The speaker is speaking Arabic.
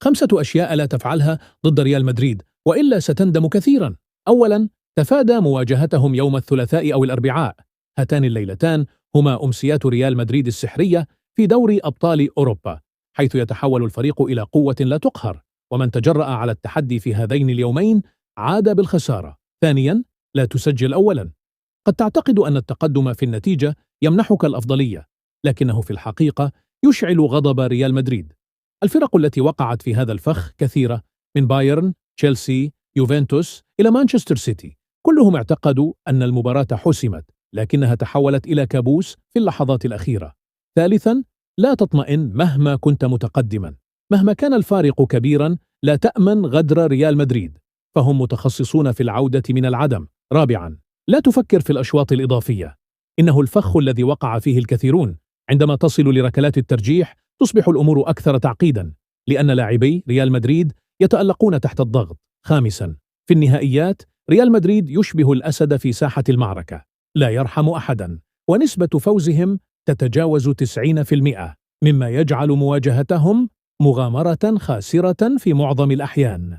5 أشياء لا تفعلها ضد ريال مدريد وإلا ستندم كثيرا. أولا، تفادى مواجهتهم يوم الثلاثاء أو الأربعاء. هاتان الليلتان هما أمسيات ريال مدريد السحرية في دوري أبطال أوروبا، حيث يتحول الفريق إلى قوة لا تقهر، ومن تجرأ على التحدي في هذين اليومين عاد بالخسارة. ثانيا، لا تسجل أولا. قد تعتقد أن التقدم في النتيجة يمنحك الأفضلية، لكنه في الحقيقة يشعل غضب ريال مدريد. الفرق التي وقعت في هذا الفخ كثيرة، من بايرن، تشيلسي، يوفنتوس إلى مانشستر سيتي، كلهم اعتقدوا أن المباراة حسمت، لكنها تحولت إلى كابوس في اللحظات الأخيرة. ثالثاً، لا تطمئن مهما كنت متقدماً. مهما كان الفارق كبيراً، لا تأمن غدر ريال مدريد، فهم متخصصون في العودة من العدم. رابعاً، لا تفكر في الأشواط الإضافية. إنه الفخ الذي وقع فيه الكثيرون. عندما تصل لركلات الترجيح تصبح الأمور أكثر تعقيداً، لأن لاعبي ريال مدريد يتألقون تحت الضغط. خامساً، في النهائيات ريال مدريد يشبه الأسد في ساحة المعركة، لا يرحم أحداً، ونسبة فوزهم تتجاوز 90%، مما يجعل مواجهتهم مغامرة خاسرة في معظم الأحيان.